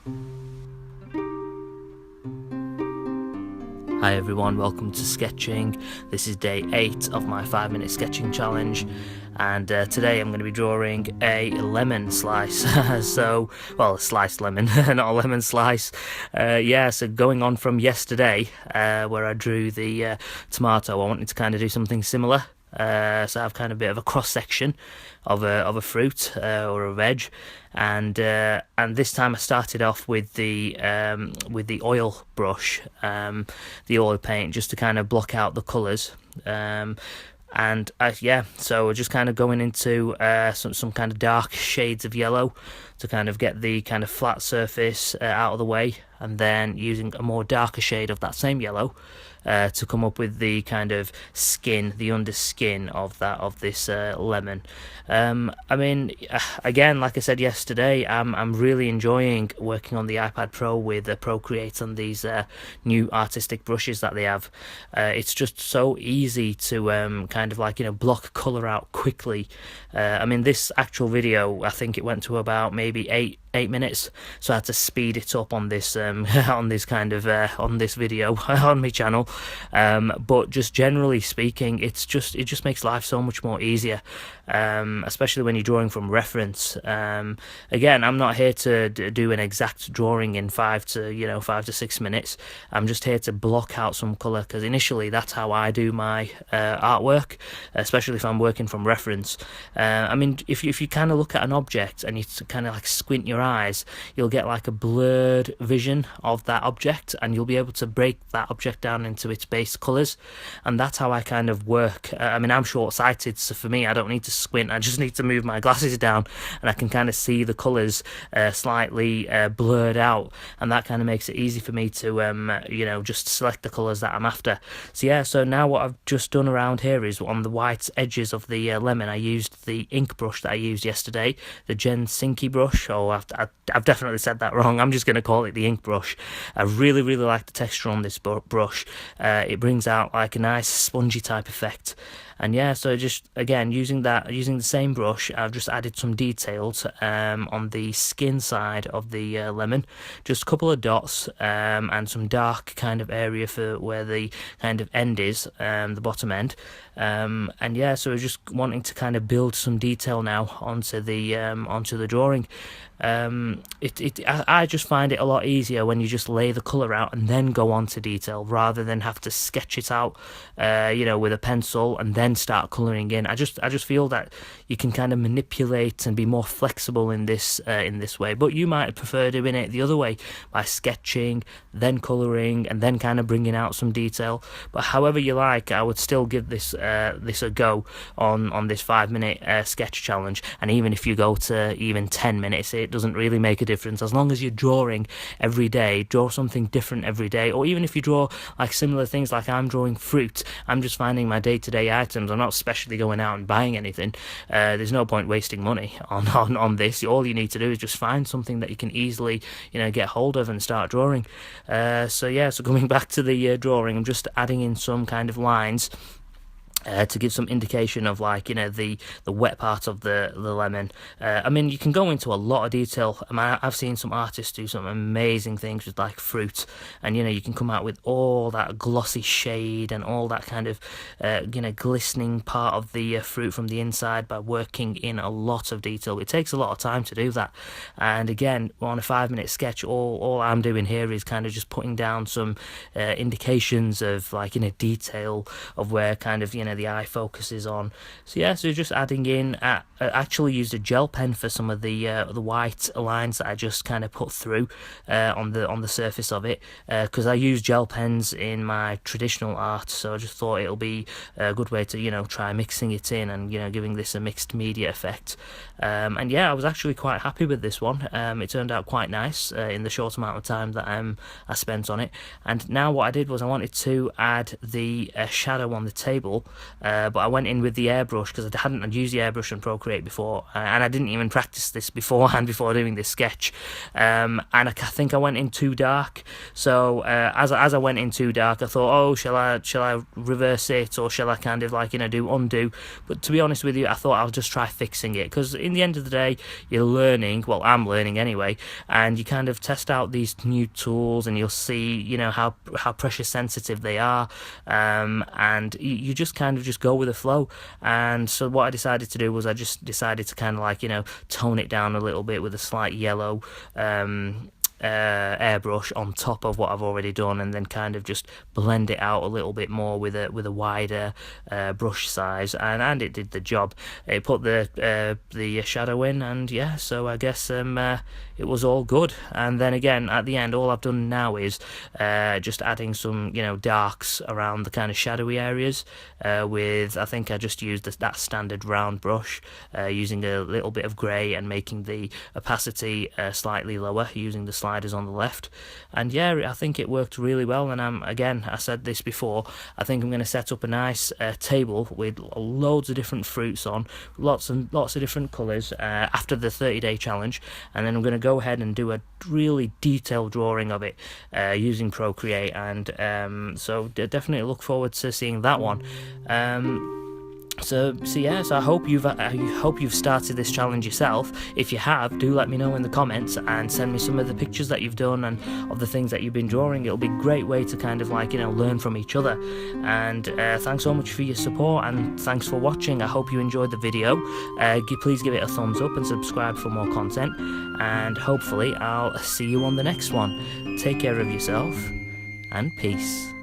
Hi everyone, welcome to sketching. This is day 8 of my 5-minute sketching challenge, and today I'm going to be drawing a lemon slice. A sliced lemon, not a lemon slice. So going on from yesterday, where I drew the tomato, I wanted to kind of do something similar. So I have kind of a bit of a cross section of a fruit or a veg, and this time I started off with the oil brush, the oil paint, just to kind of block out the colours. So we're just kind of going into some kind of dark shades of yellow to kind of get the kind of flat surface out of the way, and then using a more darker shade of that same yellow to come up with the kind of skin, the under skin of this lemon. Again, like I said yesterday, I'm really enjoying working on the iPad Pro with Procreate on these new artistic brushes that they have. It's just so easy to block colour out quickly. This actual video, I think it went to about maybe 8 minutes, so I had to speed it up on this on this video on my channel. But just generally speaking, it just makes life so much more easier, especially when you're drawing from reference. Again, I'm not here to do an exact drawing in 5 to 6 minutes. I'm just here to block out some colour, because initially that's how I do my artwork, especially if I'm working from reference. If you kind of look at an object and you kind of like squint your eyes, you'll get like a blurred vision of that object, and you'll be able to break that object down into its base colours, and that's how I kind of work. I'm short-sighted, so for me, I don't need to squint. I just need to move my glasses down, and I can kind of see the colours slightly blurred out, and that kind of makes it easy for me to just select the colours that I'm after. So now what I've just done around here is on the white edges of the lemon, I used the ink brush that I used yesterday, the Gen Sinky brush. I've definitely said that wrong. I'm just going to call it the ink brush. I really like the texture on this brush. It brings out like a nice spongy type effect. And so just again using the same brush, I've just added some details on the skin side of the lemon, just a couple of dots, and some dark kind of area for where the kind of end is, the bottom end. So we're just wanting to kind of build some detail now onto the drawing. I just find it a lot easier when you just lay the colour out and then go on to detail, rather than have to sketch it out with a pencil and then start colouring in. I just feel that you can kind of manipulate and be more flexible in this way, but you might prefer doing it the other way, by sketching, then colouring, and then kind of bringing out some detail. But however you like, I would still give this a go on this 5-minute sketch challenge. And even if you go to even 10 minutes, it doesn't really make a difference, as long as you're drawing every day. Draw something different every day, or even if you draw like similar things, like I'm drawing fruit, I'm just finding my day-to-day items. I'm not especially going out and buying anything. There's no point wasting money on this. All you need to do is just find something that you can easily get hold of and start drawing. So going back to the drawing, I'm just adding in some kind of lines to give some indication of the wet part of the lemon. You can go into a lot of detail. I've seen some artists do some amazing things with like fruit, and you can come out with all that glossy shade and all that kind of glistening part of the fruit from the inside by working in a lot of detail. It takes a lot of time to do that, and again, on a 5-minute sketch, all I'm doing here is kind of just putting down some indications of detail of where kind of the eye focuses on. So just adding in. I actually used a gel pen for some of the white lines that I just kind of put through on the surface of it, because I use gel pens in my traditional art. So I just thought it'll be a good way to try mixing it in and giving this a mixed media effect. I was actually quite happy with this one. It turned out quite nice in the short amount of time that I spent on it. And now what I did was I wanted to add the shadow on the table. but I went in with the airbrush because I'd used the airbrush and Procreate before, and I didn't even practice this beforehand before doing this sketch, and I think I went in too dark. So as I went in too dark, I thought, oh, shall I reverse it, or shall I kind of like, do undo? But to be honest with you, I thought I'll just try fixing it, because in the end of the day, you're learning. Well, I'm learning anyway, and you kind of test out these new tools, and you'll see, how pressure sensitive they are, and you just kind of just go with the flow. And so what I decided to do was I just decided to kind of like, tone it down a little bit with a slight yellow airbrush on top of what I've already done, and then kind of just blend it out a little bit more with a wider brush size, and it did the job. It put the shadow in, and yeah, so I guess it was all good. And then again at the end, all I've done now is just adding some darks around the kind of shadowy areas with, I think I just used that standard round brush, using a little bit of grey and making the opacity slightly lower using the sliders on the left. And yeah, I think it worked really well. And again, I said this before, I think I'm going to set up a nice table with loads of different fruits on, lots of different colours after the 30-day challenge, and then I'm going to go ahead and do a really detailed drawing of it using Procreate, and so definitely look forward to seeing that one. So I hope you've started this challenge yourself. If you have, do let me know in the comments and send me some of the pictures that you've done and of the things that you've been drawing. It'll be a great way to kind of like learn from each other. And thanks so much for your support, and thanks for watching. I hope you enjoyed the video. Please give it a thumbs up and subscribe for more content, and hopefully I'll see you on the next one. Take care of yourself, and peace.